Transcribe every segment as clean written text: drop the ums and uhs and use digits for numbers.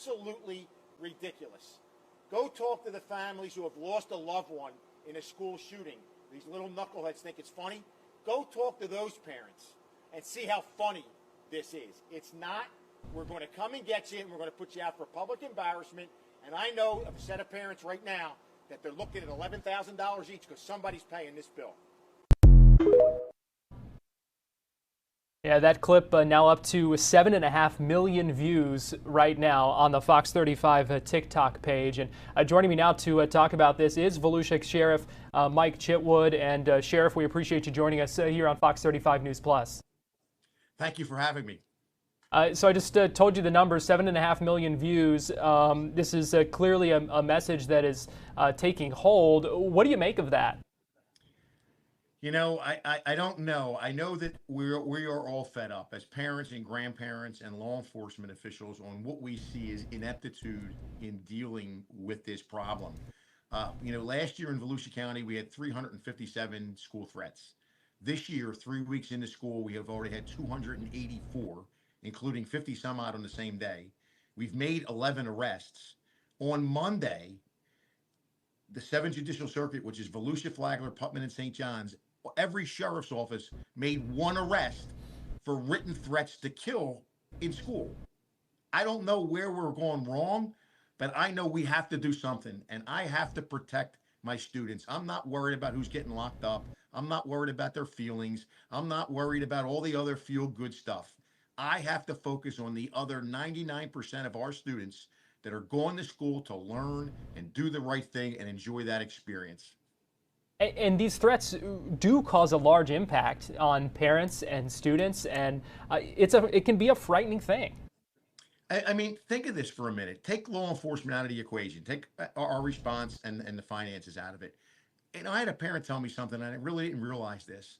absolutely ridiculous. Go talk to the families who have lost a loved one in a school shooting. These little knuckleheads think it's funny. Go talk to those parents and see how funny this is. It's not. We're going to come and get you, and we're going to put you out for public embarrassment. And I know of a set of parents right now that they're looking at $11,000 each because somebody's paying this bill. Yeah, that clip now up to 7.5 million views right now on the Fox 35 TikTok page. And joining me now to talk about this is Volusia Sheriff Mike Chitwood. And Sheriff, we appreciate you joining us here on Fox 35 News Plus. Thank you for having me. So I just told you the numbers, 7.5 million views. This is clearly a message that is taking hold. What do you make of that? You know, I don't know. I know that we are all fed up as parents and grandparents and law enforcement officials on what we see as ineptitude in dealing with this problem. You know, last year in Volusia County, we had 357 school threats. This year, 3 weeks into school, we have already had 284, including 50 some odd on the same day. We've made 11 arrests. On Monday, the 7th Judicial Circuit, which is Volusia, Flagler, Putnam, and St. John's, every sheriff's office made one arrest for written threats to kill in school. I don't know where we're going wrong, but I know we have to do something, and I have to protect my students. I'm not worried about who's getting locked up. I'm not worried about their feelings. I'm not worried about all the other feel-good stuff. I have to focus on the other 99% of our students that are going to school to learn and do the right thing and enjoy that experience. And these threats do cause a large impact on parents and students, and it can be a frightening thing. I mean, think of this for a minute. Take law enforcement out of the equation. Take our response and the finances out of it. And I had a parent tell me something, and I really didn't realize this.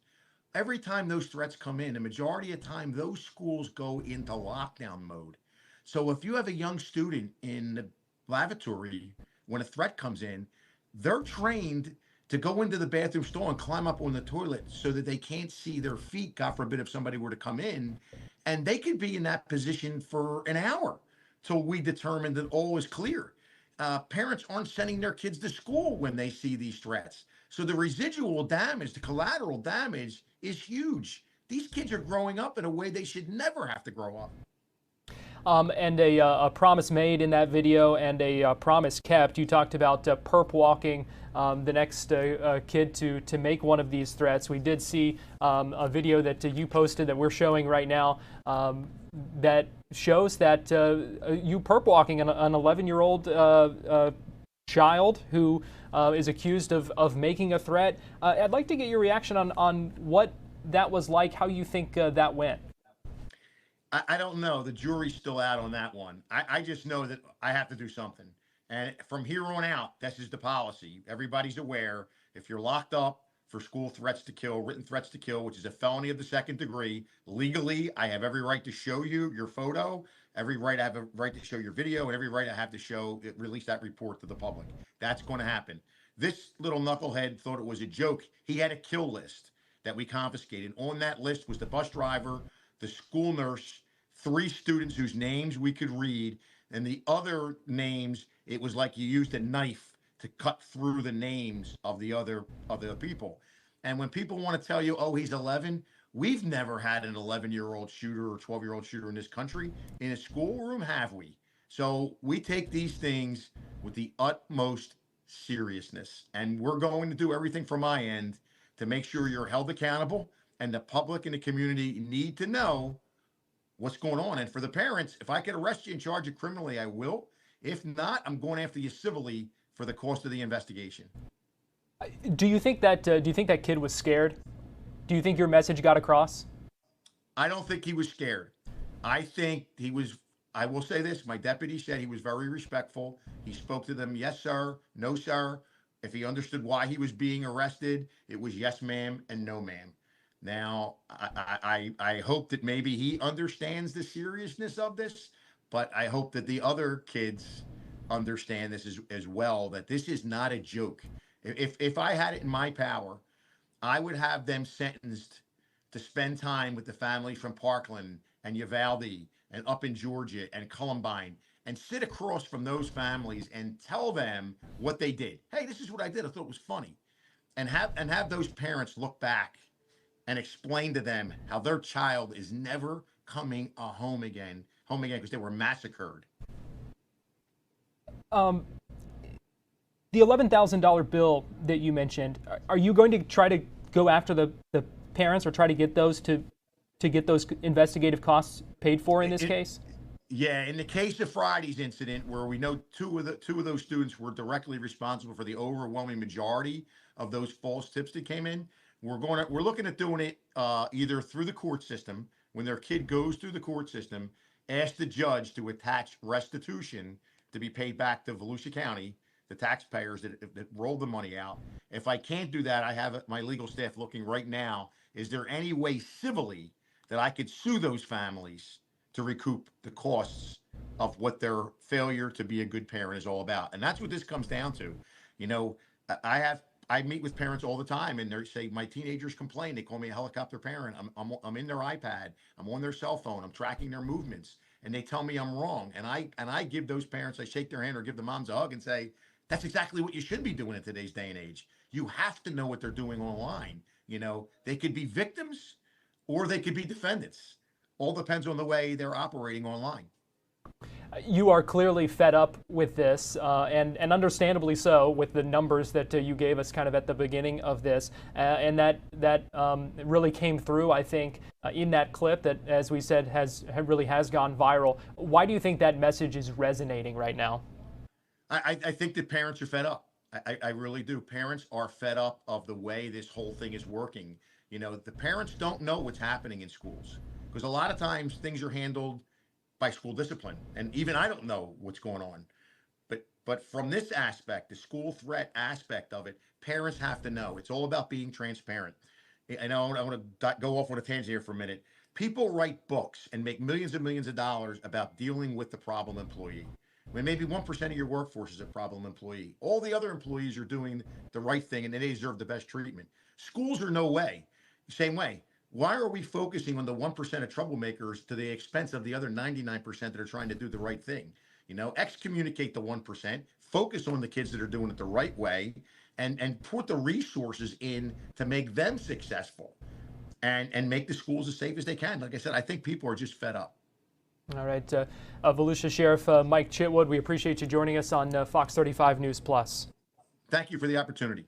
Every time those threats come in, the majority of time, those schools go into lockdown mode. So if you have a young student in the lavatory, when a threat comes in, they're trained to go into the bathroom stall and climb up on the toilet so that they can't see their feet, God forbid, if somebody were to come in. And they could be in that position for an hour till we determine that all is clear. Parents aren't sending their kids to school when they see these threats. So the residual damage, the collateral damage is huge. These kids are growing up in a way they should never have to grow up. And a promise made in that video and a promise kept. You talked about perp walking the next kid to make one of these threats. We did see a video that you posted that we're showing right now that shows that you perp walking an 11-year-old child who is accused of making a threat. I'd like to get your reaction on what that was like, how you think that went. I don't know. The jury's still out on that one. I just know that I have to do something. And from here on out, this is the policy. Everybody's aware. If you're locked up for school threats to kill, written threats to kill, which is a felony of the 2nd degree, legally, I have every right to show you your photo, every right I have a right to show your video, and every right I have to release that report to the public. That's going to happen. This little knucklehead thought it was a joke. He had a kill list that we confiscated. On that list was the bus driver, the school nurse, 3 students whose names we could read, and the other names, it was like you used a knife to cut through the names of the other people. And when people want to tell you, oh, he's 11, we've never had an 11-year-old shooter or 12-year-old shooter in this country. In a schoolroom, have we? So we take these things with the utmost seriousness, and we're going to do everything from my end to make sure you're held accountable, and the public and the community need to know what's going on. And for the parents, if I could arrest you and charge you criminally, I will. If not, I'm going after you civilly for the cost of the investigation. Do you think that kid was scared? Do you think your message got across? I don't think he was scared. I think he was, I will say this, my deputy said he was very respectful. He spoke to them, yes, sir, no, sir. If he understood why he was being arrested, it was yes, ma'am, and no, ma'am. Now, I hope that maybe he understands the seriousness of this, but I hope that the other kids understand this as well, that this is not a joke. If I had it in my power, I would have them sentenced to spend time with the families from Parkland and Uvalde and up in Georgia and Columbine and sit across from those families and tell them what they did. Hey, this is what I did. I thought it was funny. And have those parents look back and explain to them how their child is never coming home again because they were massacred. Um, the $11,000 bill that you mentioned, are you going to try to go after the parents or try to get those to get those investigative costs paid for in this case? Yeah, in the case of Friday's incident, where we know two of those students were directly responsible for the overwhelming majority of those false tips that came in, we're looking at doing it either through the court system. When their kid goes through the court system, ask the judge to attach restitution to be paid back to Volusia County, the taxpayers that rolled the money out. If I can't do that, I have my legal staff looking right now. Is there any way civilly that I could sue those families to recoup the costs of what their failure to be a good parent is all about? And that's what this comes down to. You know, I meet with parents all the time, and they say, my teenagers complain. They call me a helicopter parent. I'm in their iPad. I'm on their cell phone. I'm tracking their movements, and they tell me I'm wrong. And I give those parents, I shake their hand or give the moms a hug and say, that's exactly what you should be doing in today's day and age. You have to know what they're doing online. You know, they could be victims or they could be defendants. All depends on the way they're operating online. You are clearly fed up with this, and understandably so, with the numbers that you gave us kind of at the beginning of this, and that really came through, I think, in that clip that, as we said, really has gone viral. Why do you think that message is resonating right now? I think that parents are fed up. I really do. Parents are fed up of the way this whole thing is working. You know, the parents don't know what's happening in schools because a lot of times things are handled by school discipline, and even I don't know what's going on. But from this aspect, the school threat aspect of it, parents have to know. It's all about being transparent. And I want to go off on a tangent here for a minute. People write books and make millions and millions of dollars about dealing with the problem employee. When maybe 1% of your workforce is a problem employee. All the other employees are doing the right thing and they deserve the best treatment. Schools are no way. Same way. Why are we focusing on the 1% of troublemakers to the expense of the other 99% that are trying to do the right thing? You know, excommunicate the 1%, focus on the kids that are doing it the right way, and put the resources in to make them successful and make the schools as safe as they can. Like I said, I think people are just fed up. All right, Volusia Sheriff Mike Chitwood, we appreciate you joining us on Fox 35 News Plus. Thank you for the opportunity.